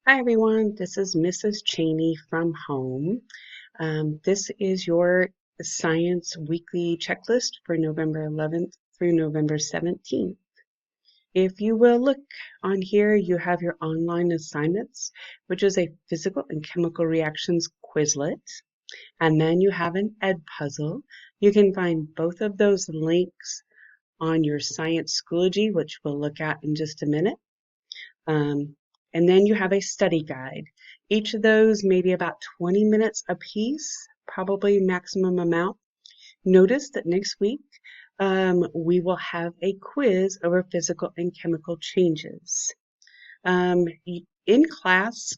Hi everyone, this is Mrs. Cheney from home. This is your science weekly checklist for November 11th through November 17th. If you will look on here, you have your online assignments, which is a physical and chemical reactions Quizlet. And then you have an ed puzzle. You can find both of those links on your science Schoology, which we'll look at in just a minute. And then you have a study guide. Each of those may be about 20 minutes a piece, probably maximum amount. Notice that next week we will have a quiz over physical and chemical changes. In class,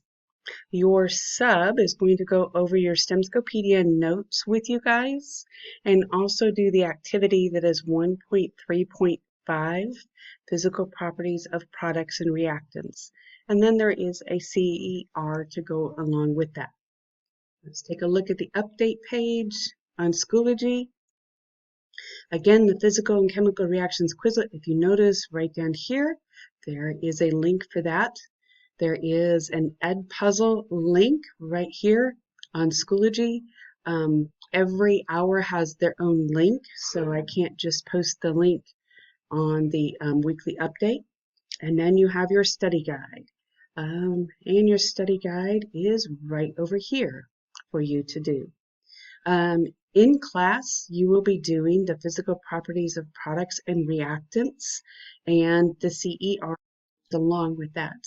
your sub is going to go over your STEMscopedia notes with you guys and also do the activity that is 1.3.5, physical properties of products and reactants. And then there is a CER to go along with that. Let's take a look at the update page on Schoology. Again, the physical and chemical reactions Quizlet, if you notice right down here, there is a link for that. There is an ed puzzle link right here on Schoology. Every hour has their own link, so I can't just post the link on the weekly update. And then you have your study guide. And your study guide is right over here for you to do. In class, you will be doing the physical properties of products and reactants and the CER along with that.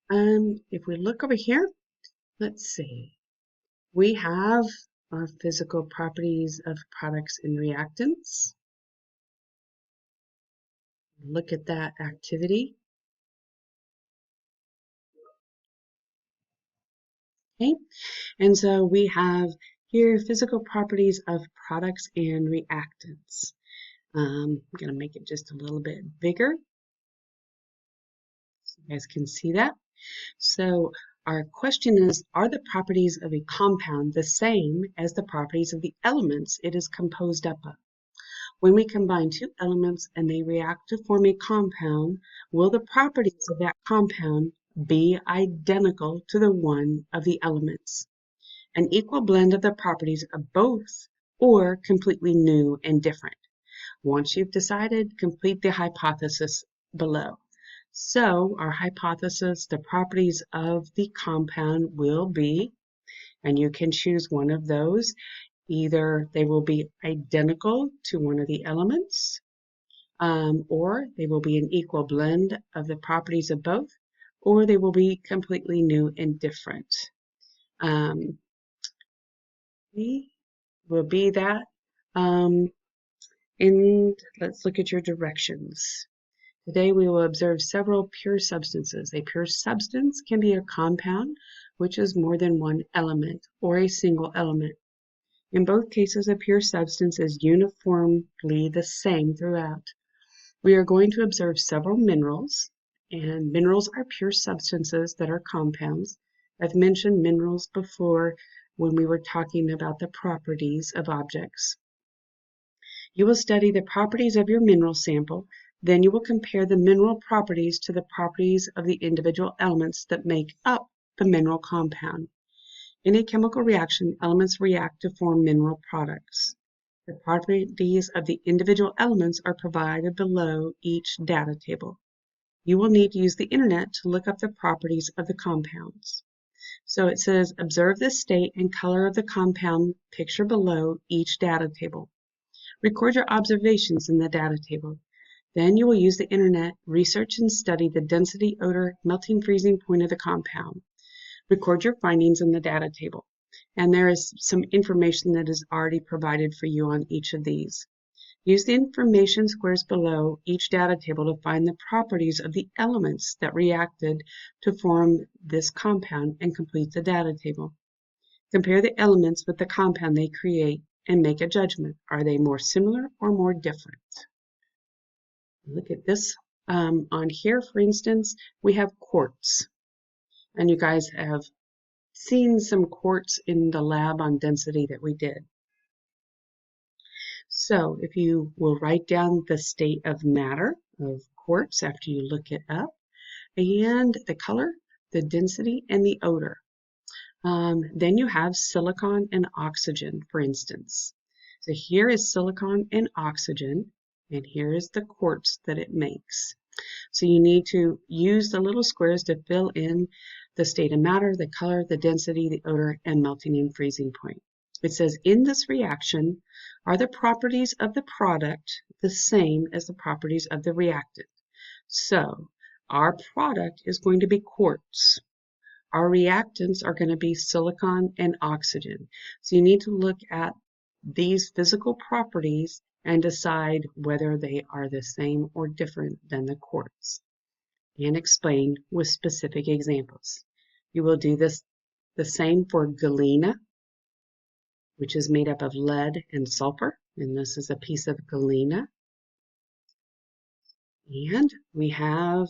If we look over here, let's see. We have our physical properties of products and reactants. Look at that activity. Okay, and so we have here physical properties of products and reactants. I'm going to make it just a little bit bigger so you guys can see that. So our question is, are the properties of a compound the same as the properties of the elements it is composed up of? When we combine two elements and they react to form a compound, will the properties of that compound be identical to the one of the elements? An equal blend of the properties of both, or completely new and different. Once you've decided, complete the hypothesis below. So our hypothesis, the properties of the compound will be, and you can choose one of those, either they will be identical to one of the elements, or they will be an equal blend of the properties of both, or they will be completely new and different. Will be that. And let's look at your directions. Today we will observe several pure substances. A pure substance can be a compound which is more than one element or a single element. In both cases, a pure substance is uniformly the same throughout. We are going to observe several minerals, and minerals are pure substances that are compounds. I've mentioned minerals before when we were talking about the properties of objects. You will study the properties of your mineral sample. Then you will compare the mineral properties to the properties of the individual elements that make up the mineral compound. In a chemical reaction, elements react to form mineral products. The properties of the individual elements are provided below each data table. You will need to use the internet to look up the properties of the compounds. So it says, observe the state and color of the compound picture below each data table. Record your observations in the data table. Then you will use the internet, research and study the density, odor, melting freezing point of the compound. Record your findings in the data table. And there is some information that is already provided for you on each of these. Use the information squares below each data table to find the properties of the elements that reacted to form this compound and complete the data table. Compare the elements with the compound they create and make a judgment. Are they more similar or more different? Look at this on here, for instance, we have quartz. And you guys have seen some quartz in the lab on density that we did. So if you will write down the state of matter of quartz after you look it up, and the color, the density, and the odor. Then you have silicon and oxygen, for instance. So here is silicon and oxygen, and here is the quartz that it makes. So you need to use the little squares to fill in the state of matter, the color, the density, the odor, and melting and freezing point. It says, in this reaction, are the properties of the product the same as the properties of the reactant? So our product is going to be quartz. Our reactants are going to be silicon and oxygen. So you need to look at these physical properties and decide whether they are the same or different than the quartz, and explain with specific examples. You will do this the same for galena, which is made up of lead and sulfur, and this is a piece of galena. And we have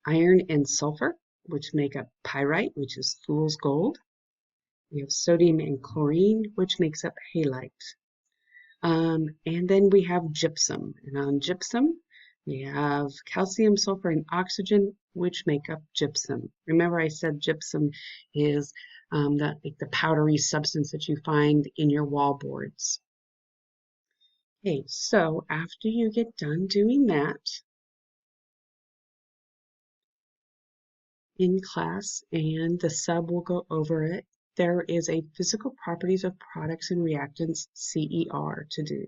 iron and sulfur, which make up pyrite, which is fool's gold. We have sodium and chlorine, which makes up halite. And then we have gypsum. And on gypsum, we have calcium, sulfur, and oxygen, which make up gypsum. Remember I said gypsum is like the powdery substance that you find in your wall boards. Okay, so after you get done doing that in class, and the sub will go over it, there is a physical properties of products and reactants CER to do.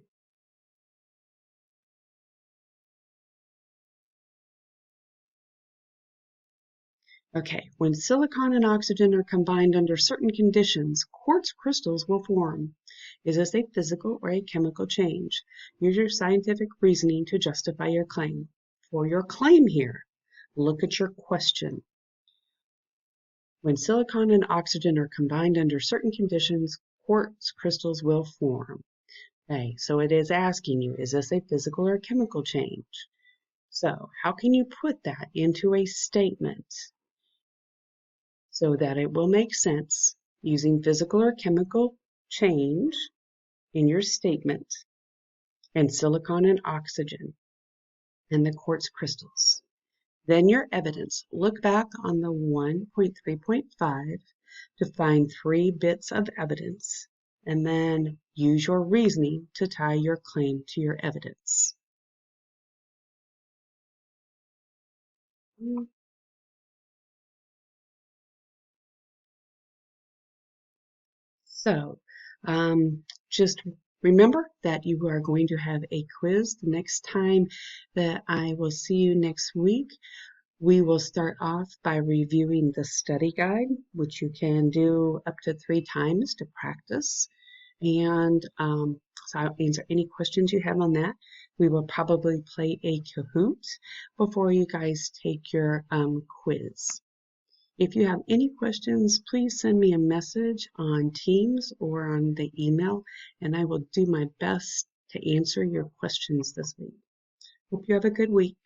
Okay, when silicon and oxygen are combined under certain conditions, quartz crystals will form. Is this a physical or a chemical change? Use your scientific reasoning to justify your claim. For your claim here, look at your question. When silicon and oxygen are combined under certain conditions, quartz crystals will form. Okay, so it is asking you, is this a physical or chemical change? So how can you put that into a statement so that it will make sense using physical or chemical change in your statement, and silicon and oxygen and the quartz crystals? Then your evidence. Look back on the 1.3.5 to find 3 bits of evidence, and then use your reasoning to tie your claim to your evidence. So just remember that you are going to have a quiz the next time that I will see you next week. We will start off by reviewing the study guide, which you can do up to 3 times to practice. And so I'll answer any questions you have on that. We will probably play a Kahoot before you guys take your quiz. If you have any questions, please send me a message on Teams or on the email, and I will do my best to answer your questions this week. Hope you have a good week.